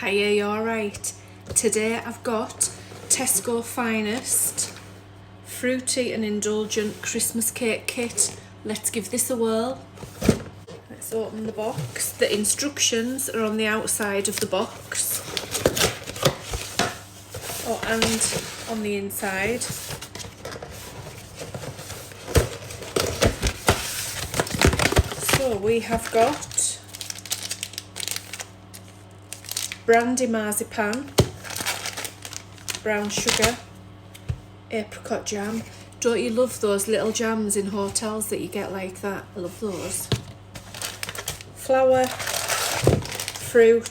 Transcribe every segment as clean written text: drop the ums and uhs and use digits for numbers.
Hiya, you alright? Today I've got Tesco Finest Fruity and Indulgent Christmas Cake Kit. Let's give this a whirl. Let's open the box. The instructions are on the outside of the box. Oh, and on the inside. So we have got brandy marzipan, brown sugar, apricot jam. Don't you love those little jams in hotels that you get like that? I love those. Flour, fruit,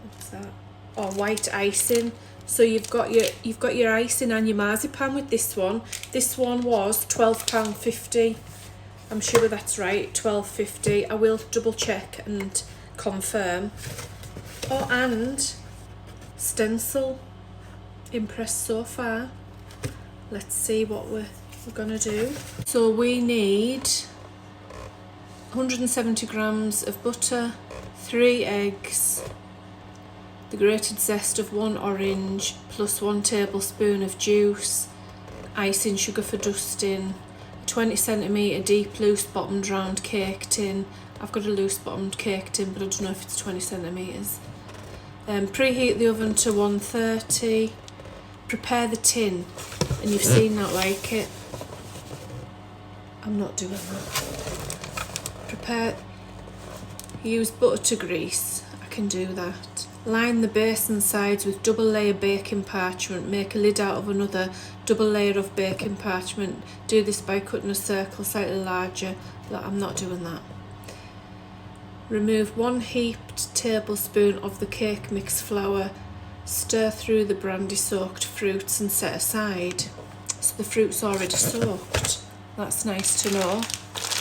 what's that? Oh, white icing. So you've got your icing and your marzipan with this one. This one was £12.50. I'm sure that's right, £12.50. I will double check and confirm. Oh, and stencil. Impressed so far. Let's see what we're gonna do. So we need 170 grams of butter, 3 eggs, the grated zest of 1 orange, plus 1 tablespoon of juice, icing sugar for dusting, 20 centimetre deep loose bottomed round cake tin. I've got a loose bottomed cake tin, but I don't know if it's 20 centimetres. Preheat the oven to 130. Prepare the tin, and you've seen that like it. I'm not doing that. Use butter to grease. I can do that. Line the base and sides with double layer baking parchment. Make a lid out of another double layer of baking parchment. Do this by cutting a circle slightly larger. But I'm not doing that. Remove 1 heaped tablespoon of the cake mix flour. Stir through the brandy soaked fruits and set aside. So the fruit's already soaked. That's nice to know.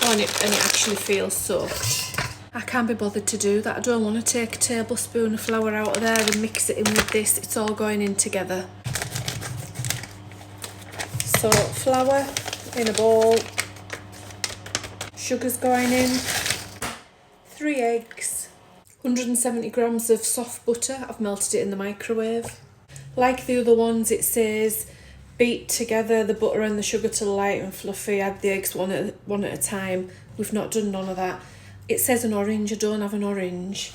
Oh, and it actually feels soaked. I can't be bothered to do that. I don't want to take a tablespoon of flour out of there and mix it in with this. It's all going in together. So flour in a bowl. Sugar's going in. 3 eggs. 170 grams of soft butter. I've melted it in the microwave. Like the other ones, it says beat together the butter and the sugar till light and fluffy. Add the eggs one at a time. We've not done none of that. It says an orange. I don't have an orange,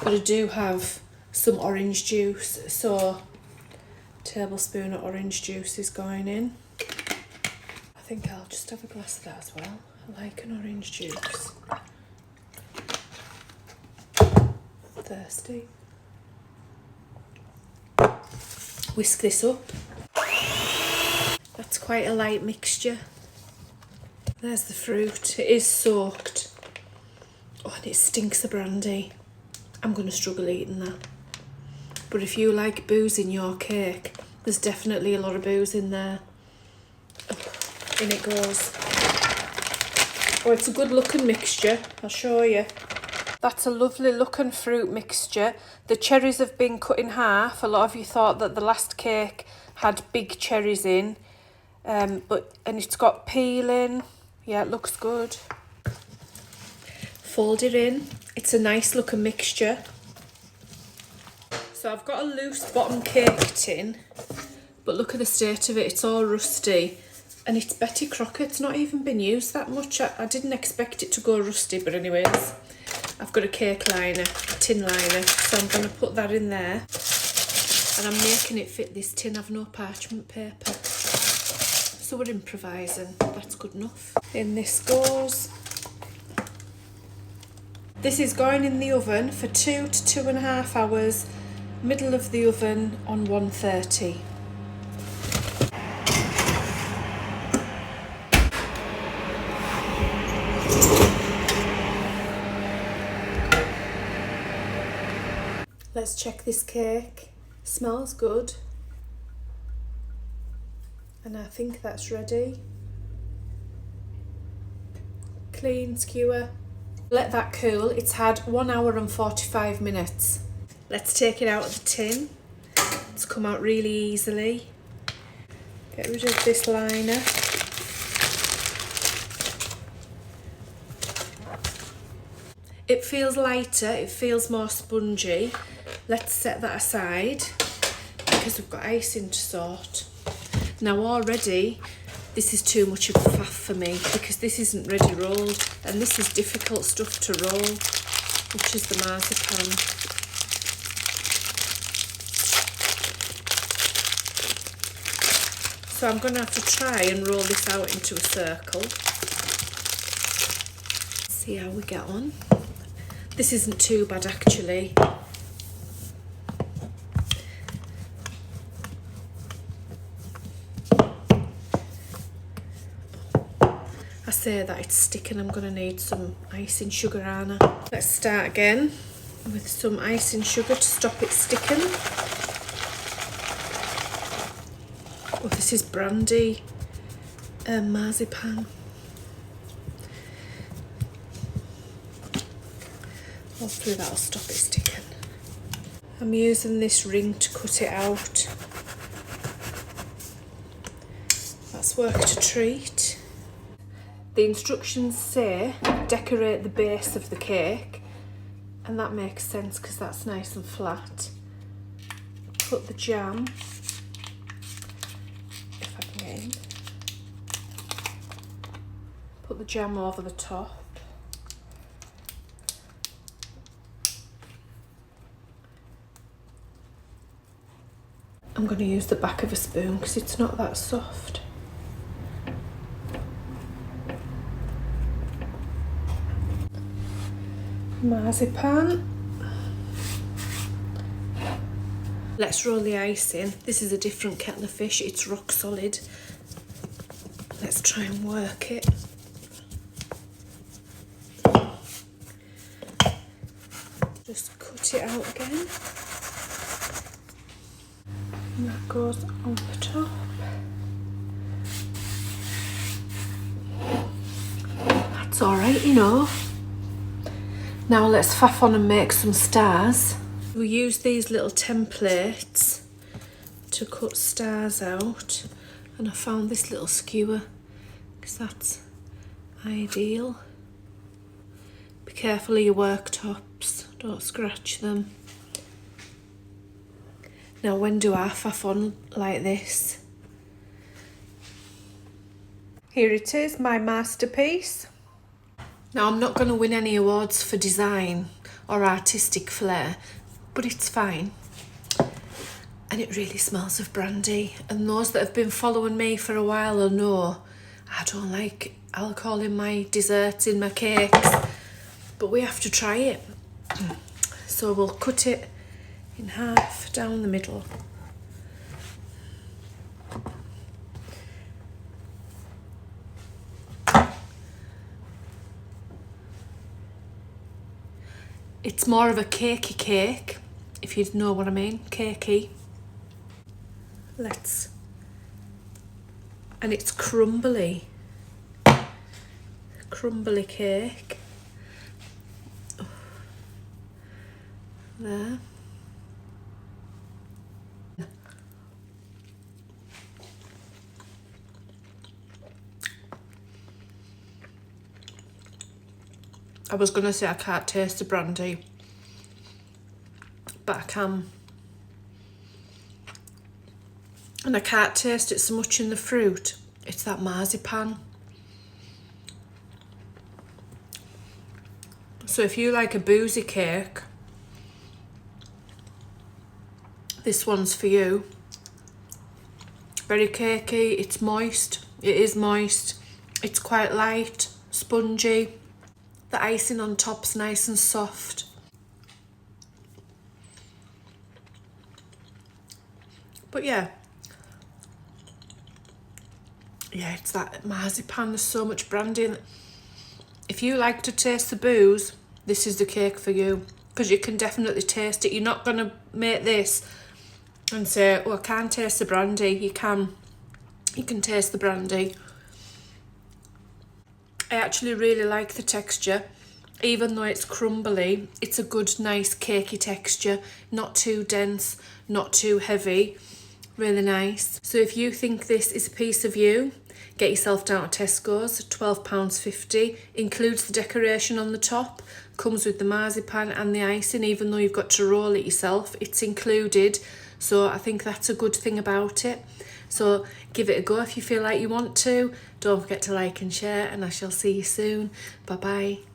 but I do have some orange juice. So a tablespoon of orange juice is going in. I think I'll just have a glass of that as well. I like an orange juice. Thirsty. Whisk this up. That's quite a light mixture. There's the fruit. It is soaked. Oh, and it stinks of brandy. I'm going to struggle eating that. But if you like booze in your cake, there's definitely a lot of booze in there. Oh, in it goes. Oh, it's a good looking mixture. I'll show you. That's a lovely looking fruit mixture. The cherries have been cut in half. A lot of you thought that the last cake had big cherries in. And it's got peeling. Yeah, it looks good. Fold it in. It's a nice looking mixture. So I've got a loose bottom cake tin, but look at the state of it. It's all rusty, and it's Betty Crockett's not even been used that much. I didn't expect it to go rusty, but anyways, I've got a cake liner, a tin liner, so I'm going to put that in there, and I'm making it fit this tin. I've no parchment paper, so we're improvising. That's good enough. In this goes. This is going in the oven for 2 to 2.5 hours, middle of the oven on 130. Let's check this cake. Smells good. And I think that's ready. Clean skewer. Let that cool. It's had 1 hour and 45 minutes. Let's take it out of the tin. It's come out really easily. Get rid of this liner. It feels lighter, it feels more spongy. Let's set that aside because we've got icing to sort. Now already this is too much of a faff for me because this isn't ready rolled, and this is difficult stuff to roll, which is the marzipan. So I'm going to have to try and roll this out into a circle. See how we get on. This isn't too bad actually. I say that it's sticking, I'm going to need some icing sugar, Anna. Let's start again with some icing sugar to stop it sticking. Oh, this is brandy marzipan. Hopefully that'll stop it sticking. I'm using this ring to cut it out. That's worked a treat. The instructions say decorate the base of the cake, and that makes sense because that's nice and flat. Put the jam, if I can get in, put the jam over the top. I'm going to use the back of a spoon because it's not that soft. Marzipan. Let's roll the icing. This is a different kettle of fish, it's rock solid. Let's try and work it. Just cut it out again. And that goes on the top. That's alright, you know. Now let's faff on and make some stars. We use these little templates to cut stars out, and I found this little skewer because that's ideal. Be careful of your worktops, don't scratch them. Now when do I faff on like this? Here it is, my masterpiece. Now I'm not going to win any awards for design or artistic flair, but it's fine. And it really smells of brandy. And those that have been following me for a while will know I don't like alcohol in my desserts, in my cakes, but we have to try it. So we'll cut it in half down the middle. It's more of a cakey cake, if you know what I mean, cakey. And it's crumbly. Crumbly cake. There. I was going to say I can't taste the brandy, but I can. And I can't taste it so much in the fruit. It's that marzipan. So if you like a boozy cake, this one's for you. Very cakey, it's moist. It is moist. It's quite light, spongy. The icing on top's nice and soft. But yeah, it's that marzipan. There's so much brandy in it. If you like to taste the booze, this is the cake for you, because you can definitely taste it. You're not going to make this and say, oh, I can't taste the brandy. You can taste the brandy. I actually really like the texture. Even though it's crumbly, it's a good, nice, cakey texture. Not too dense, not too heavy. Really nice. So if you think this is a piece of you, get yourself down to Tesco's, £12.50, includes the decoration on the top, comes with the marzipan and the icing. Even though you've got to roll it yourself, it's included, so I think that's a good thing about it. So give it a go if you feel like you want to. Don't forget to like and share, and I shall see you soon. Bye bye.